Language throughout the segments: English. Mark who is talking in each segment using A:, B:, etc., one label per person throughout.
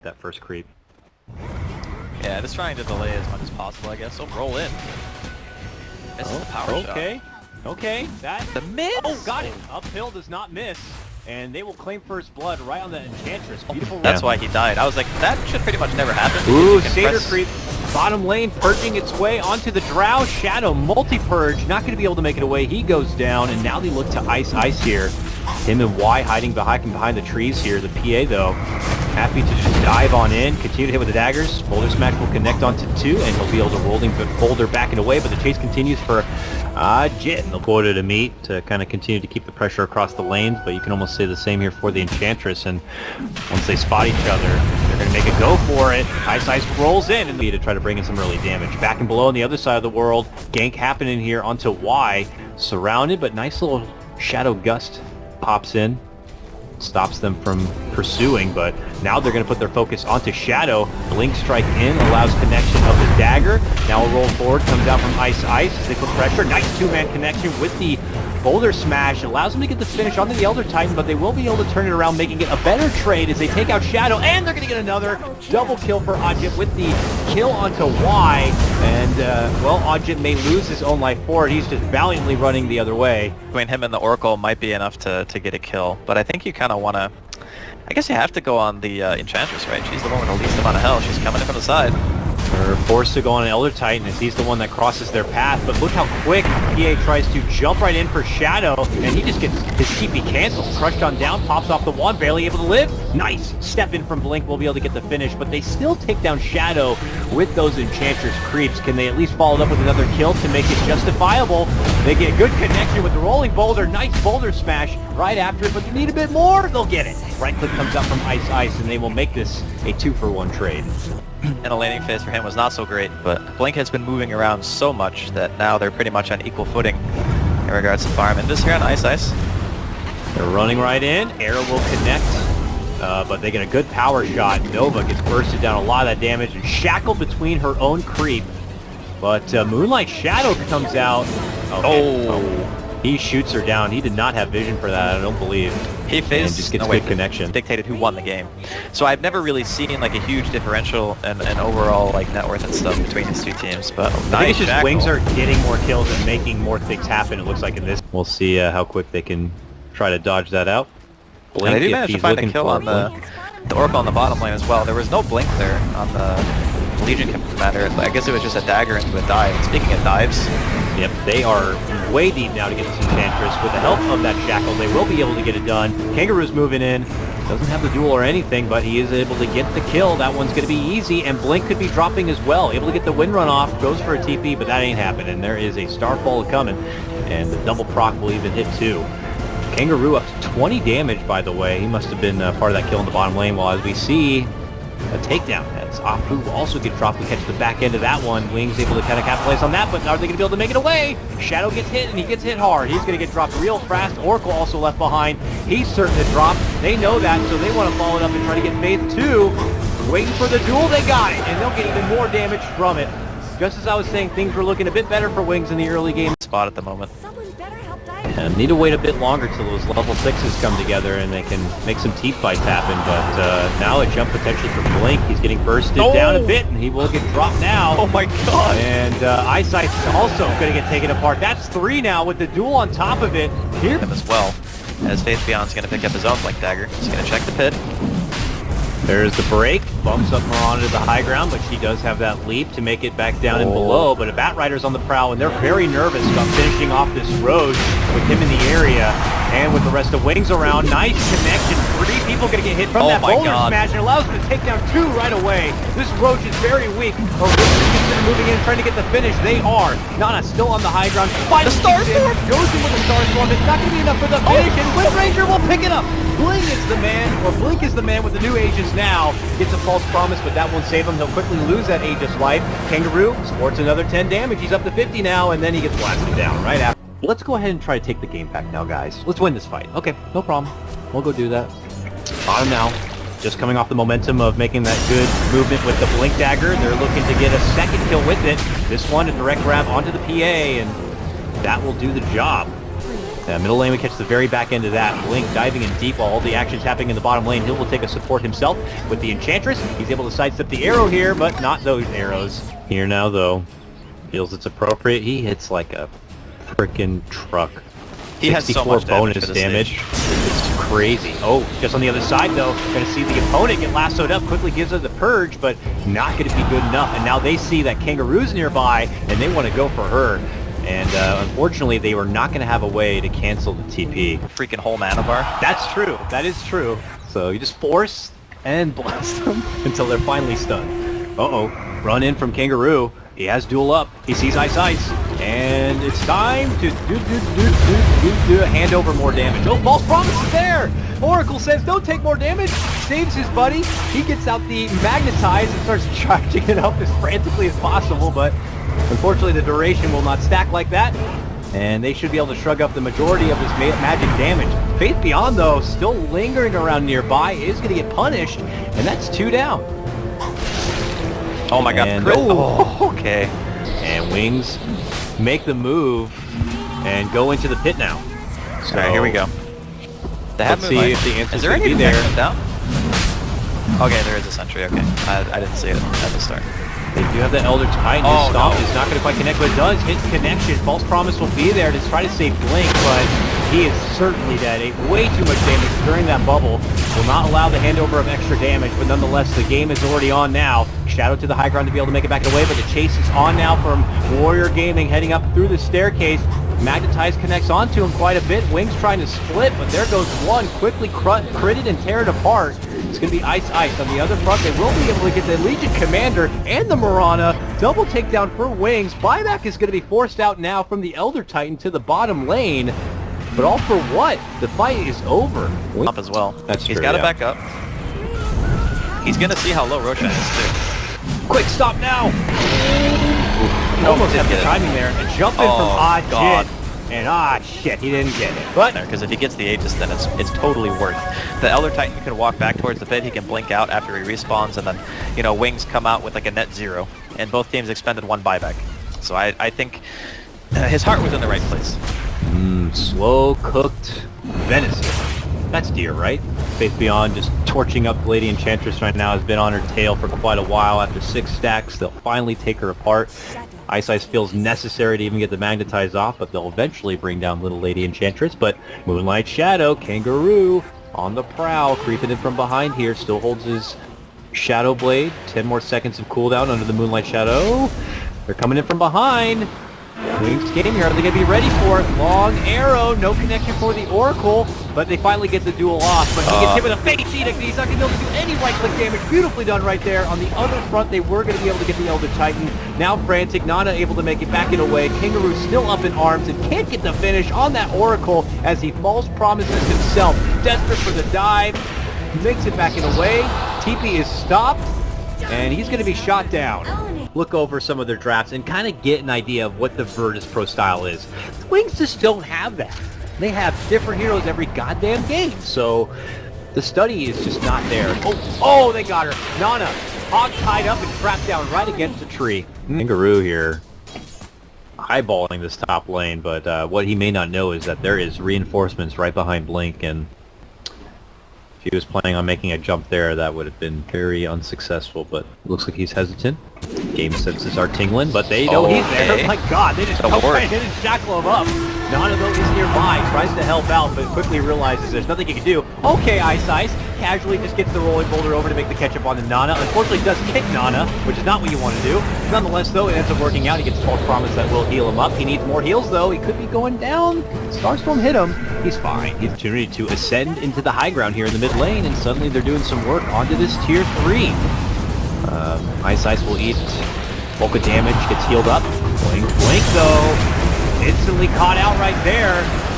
A: that first creep.
B: Yeah, just trying to delay as much as possible, I guess. So roll in. This is the power shot.
A: Okay, that
B: The miss!
A: Oh, got it. Uphill does not miss, and they will claim first blood right on the Enchantress. Beautiful.
B: That's why he died. I was like, that should pretty much never happen.
A: Ooh, Satyr creep. Bottom lane purging its way onto the Drow. Shadow multi-purge, not going to be able to make it away. He goes down, and now they look to ice here. Him and Y hiding behind the trees here. The PA, though, happy to just dive on in, continue to hit with the daggers. Boulder Smash will connect onto 2, and he'll be able to rolling Boulder backing away, but the chase continues for Jit. They'll quota to meet to kind of continue to keep the pressure across the lanes, but you can almost say the same here for the Enchantress, and once they spot each other, they're going to make a go for it. Ice rolls in, and to try to bring in some early damage. Back and below on the other side of the world, gank happening here onto Y, surrounded, but nice little Shadow Gust pops in, stops them from pursuing, but now they're going to put their focus onto Shadow. Blink strike in, allows connection of the dagger. Now a roll forward, comes out from Ice as they put pressure. Nice two-man connection with the Boulder Smash. Allows them to get the finish onto the Elder Titan, but they will be able to turn it around, making it a better trade as they take out Shadow, and they're going to get another double kill for Ajit with the kill onto Y. And, well, Ajit may lose his own life for it. He's just valiantly running the other way.
B: Between him and the Oracle might be enough to get a kill, but I think you kind of want to... I guess you have to go on the Enchantress, right? She's the one with the least amount of health. She's coming in from the side.
A: They're forced to go on an Elder Titan as he's the one that crosses their path, but look how quick PA tries to jump right in for Shadow, and he just gets his TP canceled. Crushed on down, pops off the wand, barely able to live. Nice step in from Blink, will be able to get the finish, but they still take down Shadow with those Enchantress creeps. Can they at least follow it up with another kill to make it justifiable? They get good connection with the rolling Boulder. Nice Boulder Smash right after it, but they need a bit more. They'll get it. Right click comes up from Ice, and they will make this a 2-for-1 trade.
B: And the landing phase for him was not so great, but Blink has been moving around so much that now they're pretty much on equal footing in regards to farm. And this here on Ice.
A: They're running right in. Arrow will connect, but they get a good power shot. Nova gets bursted down a lot of that damage and shackled between her own creep. But Moonlight Shadow comes out. Okay. Oh, he shoots her down. He did not have vision for that, I don't believe.
B: He phased,
A: just gets good connection.
B: Dictated who won the game. So I've never really seen like a huge differential and overall like net worth and stuff between these two teams. But
A: I think it's just Wings are getting more kills and making more things happen. It looks like in this. We'll see how quick they can try to dodge that out.
B: Blink, they do manage to find a kill on the Oracle on the bottom lane as well. There was no Blink there on the Legion commander. I guess it was just a dagger into a dive. And speaking of dives,
A: yep, they are way deep now to get this Enchantress. With the help of that Shackle, they will be able to get it done. Kangaroo's moving in. Doesn't have the duel or anything, but he is able to get the kill. That one's going to be easy, and Blink could be dropping as well. Able to get the wind run off, goes for a TP, but that ain't happening. There is a Starfall coming, and the double proc will even hit too. Kangaroo up to 20 damage, by the way. He must have been part of that kill in the bottom lane, while as we see a takedown. As Apu will also get dropped. We catch the back end of that one. Wings able to kind of capitalize on that, but are they going to be able to make it away? Shadow gets hit, and he gets hit hard. He's going to get dropped real fast. Oracle also left behind. He's certain to drop. They know that, so they want to follow it up and try to get Faith 2. Waiting for the duel, they got it, and they'll get even more damage from it. Just as I was saying, things were looking a bit better for Wings in the early game.
B: Spot at the moment.
A: And need to wait a bit longer till those level 6s come together and they can make some team fights happen, but now a jump potentially for Blink. He's getting bursted down a bit, and he will get dropped now.
B: Oh my god!
A: And Eyesight's also going to get taken apart. That's 3 now with the duel on top of it. Here
B: him as well, as Faith Beyond's going to pick up his own Blink dagger. He's going to check the pit.
A: There's the break, bumps up Miranda to the high ground, but she does have that leap to make it back down and below. But a Bat Rider's on the prowl, and they're very nervous about finishing off this Roach with him in the area. And with the rest of Wings around, nice connection. 3 people going to get hit from that Boulder Smash, and allows them to take down 2 right away. This Roach is very weak. Moving in and trying to get the finish. They are. Nana still on the high ground.
B: The Starstorm!
A: Goes in with the Starstorm. It's not going to be enough for the finish, and Wind Ranger will pick it up. Blink is the man, or Blink is the man with the new Aegis now. Gets a false promise, but that won't save him. He'll quickly lose that Aegis life. Kangaroo sports another 10 damage. He's up to 50 now, and then he gets blasted down right after. Let's go ahead and try to take the game back now, guys. Let's win this fight. Okay, no problem. We'll go do that. Bottom now. Just coming off the momentum of making that good movement with the Blink Dagger. They're looking to get a second kill with it. This one, a direct grab onto the PA, and that will do the job. Middle lane, we catch the very back end of that. Blink diving in deep while all the action's happening in the bottom lane. Hill will take a support himself with the Enchantress. He's able to sidestep the arrow here, but not those arrows. Here now, though. Feels it's appropriate. He hits like a freaking truck.
B: He has so much
A: bonus damage. It's crazy. Oh, just on the other side, though, going to see the opponent get lassoed up. Quickly gives her the purge, but not going to be good enough. And now they see that Kangaroo's nearby, and they want to go for her. And unfortunately, they were not going to have a way to cancel the TP.
B: Freaking whole mana bar.
A: That's true. That is true. So you just force and blast them until they're finally stunned. Uh-oh. Run in from Kangaroo. He has duel up. He sees Ice Ice. And it's time to hand over more damage. Oh, false promise is there! Oracle says don't take more damage. Saves his buddy. He gets out the magnetize and starts charging it up as frantically as possible, but unfortunately the duration will not stack like that. And they should be able to shrug up the majority of this magic damage. Faith Beyond, though, still lingering around nearby, is going to get punished, and that's 2 down.
B: Oh my god.
A: And,
B: oh, okay.
A: And Wings make the move and go into the pit now.
B: So, alright, here we go.
A: Let's see if the answer
B: is there any
A: be there.
B: Down? Okay, there is a sentry. Okay, I didn't see it at the start.
A: They do have the Elder Titan. His stomp is not going to quite connect, but it does hit connection. False Promise will be there to try to save Blink, but he is certainly dead. Way too much damage during that bubble. Will not allow the handover of extra damage, but nonetheless, the game is already on now. Shadow to the high ground to be able to make it back away, but the chase is on now from Warrior Gaming, heading up through the staircase. Magnetize connects onto him quite a bit. Wings trying to split, but there goes one. Quickly critted and tear it apart. It's going to be Ice Ice. On the other front, they will be able to get the Legion Commander and the Mirana. Double takedown for Wings. Buyback is going to be forced out now from the Elder Titan to the bottom lane. But all for what? The fight is over.
B: Up as well.
A: That's true,
B: He's got to back up. He's going to see how low Roshan is too.
A: Quick stop now! Almost had the timing there. And jumping from
B: God.
A: And shit, he didn't get it. But
B: because if he gets the Aegis, then it's totally worth. The Elder Titan can walk back towards the pit. He can blink out after he respawns, and then Wings come out with like a net 0. And both teams expended 1 buyback. So I think his heart was in the right place.
A: Slow cooked venison. That's deer, right? Faith Beyond just torching up Lady Enchantress right now. Has been on her tail for quite a while. After 6 stacks, they'll finally take her apart. Ice Ice feels necessary to even get the magnetize off, but they'll eventually bring down little Lady Enchantress. But Moonlight Shadow, Kangaroo on the prowl, creeping in from behind here, still holds his Shadow Blade. 10 more seconds of cooldown under the Moonlight Shadow. They're coming in from behind. Wings game here, are they going to be ready for it? Long arrow, no connection for the Oracle, but they finally get the duel off. But he gets hit with a Fate's Edict, he's not going to be able to do any right-click damage. Beautifully done right there. On the other front, they were going to be able to get the Elder Titan. Now frantic, Nana able to make it back and away. Kangaroo still up in arms and can't get the finish on that Oracle as he false promises himself. Desperate for the dive, makes it back and away. TP is stopped, and he's going to be shot down. Look over some of their drafts and kind of get an idea of what the Virtus Pro style is. The Wings just don't have that. They have different heroes every goddamn game, so the study is just not there. Oh, they got her. Nana, hog tied up and trapped down right against a tree. Kangaroo here, eyeballing this top lane, but what he may not know is that there is reinforcements right behind Blink, and if he was planning on making a jump there, that would have been very unsuccessful, but looks like he's hesitant. Game senses are tingling, but they know he's there. My god, they just go right in and shackle him up. Nana, though, is nearby, tries to help out, but quickly realizes there's nothing he can do. Okay, Ice Ice casually just gets the rolling boulder over to make the catch-up on the Nana. Unfortunately, does kick Nana, which is not what you want to do. Nonetheless, though, it ends up working out. He gets false promise that will heal him up. He needs more heals, though. He could be going down. Starstorm hit him. He's fine. The opportunity to ascend into the high ground here in the mid lane, and suddenly they're doing some work onto this tier 3. Ice Ice will eat bulk of damage, gets healed up. Blink, though, instantly caught out right there,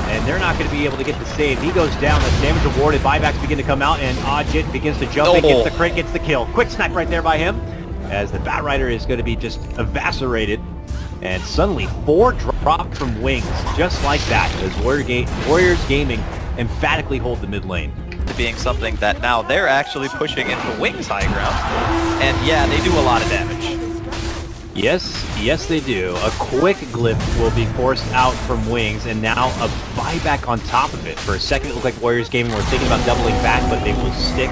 A: and they're not going to be able to get the save. He goes down, the damage awarded, buybacks begin to come out, and Ajit begins to jump in, gets the crit, gets the kill. Quick snipe right there by him, as the Bat Rider is going to be just eviscerated, and suddenly 4 dropped from Wings, just like that, as Warriors Gaming emphatically hold the mid lane.
B: To being something that now they're actually pushing into Wings high ground, and yeah, they do a lot of damage.
A: Yes, they do. A quick glyph will be forced out from Wings, and now a buyback on top of it. For a second, it looked like Warriors Gaming were thinking about doubling back, but they will stick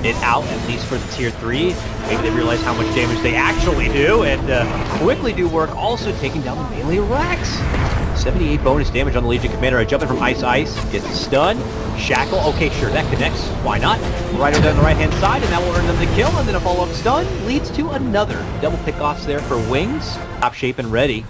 A: it out, at least for the tier 3. Maybe they realize how much damage they actually do, and quickly do work, also taking down the melee Rex. 78 bonus damage on the Legion Commander. Jumping from Ice, gets a stun. Shackle, okay, sure, that connects. Why not? Right over on the right-hand side, and that will earn them the kill, and then a follow-up stun leads to another. Double pick-offs there for Wings. Top shape and ready.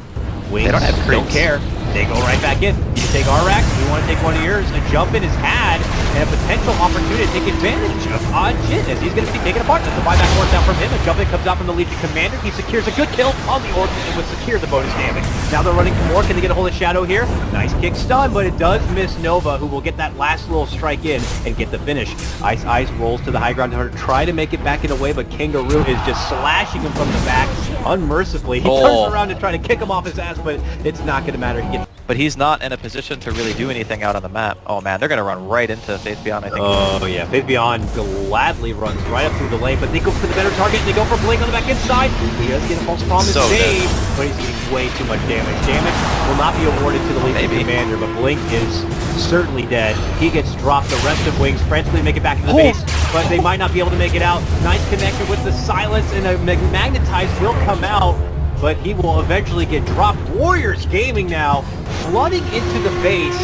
A: Wings
B: They don't have creeps.
A: don't care. They go right back in. You take Arax, we want to take one of yours. A jump in is had, and a potential opportunity to take advantage of Ajit as he's going to be taken apart. That's the buyback works out from him. A jump in comes out from the Legion Commander. He secures a good kill on the Orc and would secure the bonus damage. Now they're running for more. Can they get a hold of Shadow here? Nice kick stun, but it does miss Nova, who will get that last little strike in and get the finish. Ice rolls to the high ground to try to make it back in a way, but Kangaroo is just slashing him from the back unmercifully. He turns around to try to kick him off his ass, but it's not going to matter. He gets
B: But he's not in a position to really do anything out on the map. Oh man, they're going to run right into Faith Beyond, I think.
A: Oh yeah, Faith Beyond gladly runs right up through the lane, but they go for the better target, and they go for Blink on the back inside. He does get a false promise save, but he's getting way too much damage. Damage will not be awarded to the Legion Commander, but Blink is certainly dead. He gets dropped. The rest of Wings frantically make it back to the base, but they might not be able to make it out. Nice connection with the silence, and a Magnetize will come out, but he will eventually get dropped. Warriors Gaming now flooding into the base,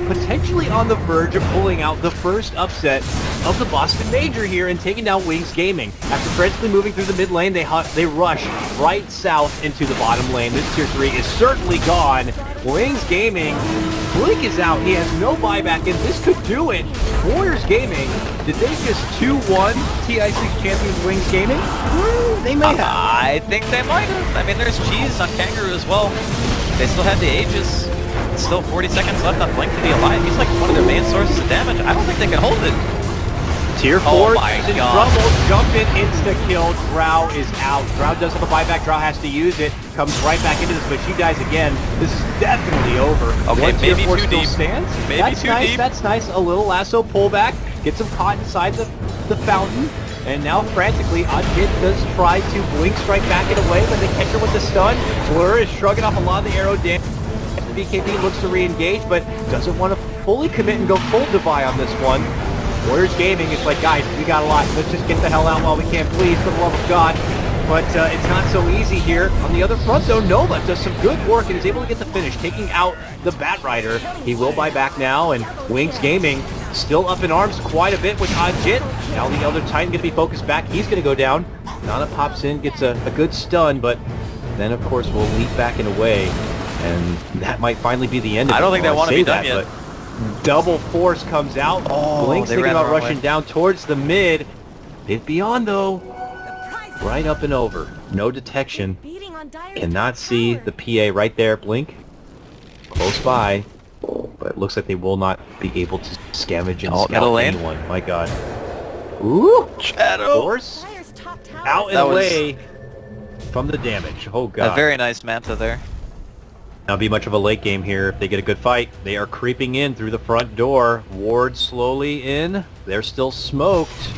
A: potentially on the verge of pulling out the first upset of the Boston Major here and taking down Wings Gaming. After frantically moving through the mid lane, they rush right south into the bottom lane. This tier 3 is certainly gone. Wings Gaming, Blink is out. He has no buyback, and this could do it. Warriors Gaming, did they just 2-1 TI6 champions Wings Gaming? They may have.
B: I think they might have. I mean, there's cheese on Kangaroo as well. They still have the Aegis. Still 40 seconds left on Blink to be alive. He's like one of their main sources of damage. I don't think they can hold it.
A: Tier 4 is in trouble. Jump in, insta-kill. Drow is out. Drow does have a buyback. Drow has to use it. Comes right back into this, but she dies again. This is definitely over.
B: Okay,
A: One
B: maybe
A: tier 4
B: too
A: still
B: deep.
A: stands.
B: Maybe
A: That's
B: too
A: nice.
B: deep.
A: That's nice. A little lasso pullback. Get some caught inside the fountain. And now frantically, Ajit does try to blink strike back in a way, but they catch her with the stun. Blur is shrugging off a lot of the arrow damage. BKB looks to re-engage, but doesn't want to fully commit and go full Divide on this one. Warriors Gaming is like, guys, we got a lot. Let's just get the hell out while we can, please, for the love of God. But it's not so easy here. On the other front, though, Nova does some good work and is able to get the finish, taking out the Bat Rider. He will buy back now, and Wings Gaming still up in arms quite a bit with Ajit. Now the other Titan going to be focused back. He's going to go down. Nana pops in, gets a good stun, but then, of course, we'll leap back and away. And that might finally be the end of it.
B: I don't think they want to be done
A: that,
B: yet.
A: But double force comes out. Blink's thinking about rushing down towards the mid. Bit beyond, though. Right up and over. No detection. Cannot see the PA right there. Blink. Close by. But it looks like they will not be able to scavenge and scout anyone. My God. Ooh!
B: Shadow!
A: Force out and away from the damage. Oh, God.
B: A very nice Manta there.
A: Now be much of a late game here if they get a good fight. They are creeping in through the front door. Ward slowly in. They're still smoked.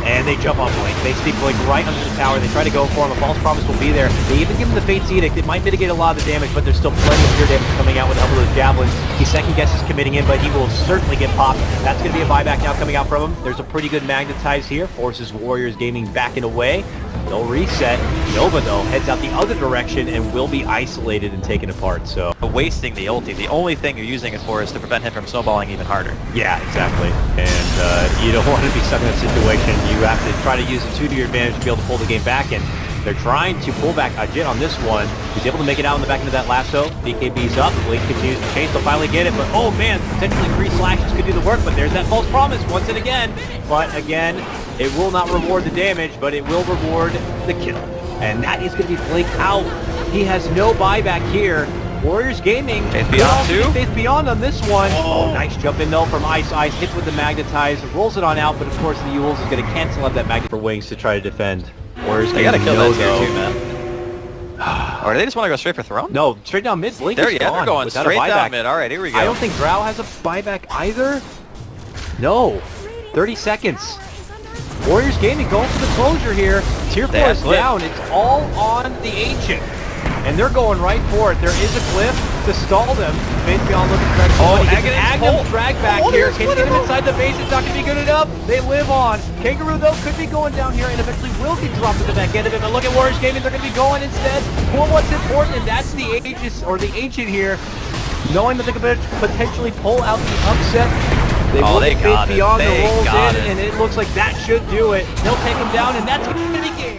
A: And they jump on Blink. They stick Blink right under the tower. They try to go for him. A false promise will be there. They even give him the Fate's Edict. It might mitigate a lot of the damage, but there's still plenty of pure damage coming out with a couple of those javelins. He second guesses committing in, but he will certainly get popped. That's going to be a buyback now coming out from him. There's a pretty good Magnetize here. Forces Warriors Gaming back and away. They'll reset. Nova, though, heads out the other direction and will be isolated and taken apart, so...
B: Wasting the ulti. The only thing you're using it for is to prevent him from snowballing even harder.
A: Yeah, exactly. And you don't want to be stuck in that situation. You have to try to use it to your advantage to be able to pull the game back, and they're trying to pull back Ajit on this one. He's able to make it out in the back into that lasso. BKB's up. Blink continues to chase. They'll finally get it, but oh man, potentially 3 slashes could do the work, but there's that false promise once and again. But again, it will not reward the damage, but it will reward the kill. And that is going to be Blink out. He has no buyback here. Warriors Gaming.
B: Faith Beyond too?
A: Faith Beyond on this one. Oh, nice jump in though from Ice. Hits with the Magnetize. Rolls it on out, but of course the Yules is going to cancel out that Magnet for Wings to try to defend. Warriors
B: They gotta
A: Gaming
B: kill that
A: though.
B: tier 2, man. Or do they just want to go straight for Throne?
A: No, straight down mid. Blink
B: There,
A: is
B: yeah,
A: gone
B: they're going
A: without
B: straight
A: a buyback.
B: down mid. Alright, here we go.
A: I don't think Drow has a buyback either. No. 30 seconds. Warriors Gaming going for the closure here. Tier 4
B: They have
A: is
B: cliff.
A: down. It's all on the Ancient. And they're going right for it. There is a cliff to stall them. Faith Beyond looking for extra money. Agnum's drag back here. Can you get him inside the base? It's not going to be good enough. They live on. Kangaroo, though, could be going down here and eventually will get dropped at the back end of it. But look at Warriors Gaming. They're going to be going instead for what's important, and that's the Aegis, or the Ancient here. Knowing that they could potentially pull out the upset. They will get Faith Beyond the rolls in, and it looks like that should do it. They'll take him down, and that's going to be game.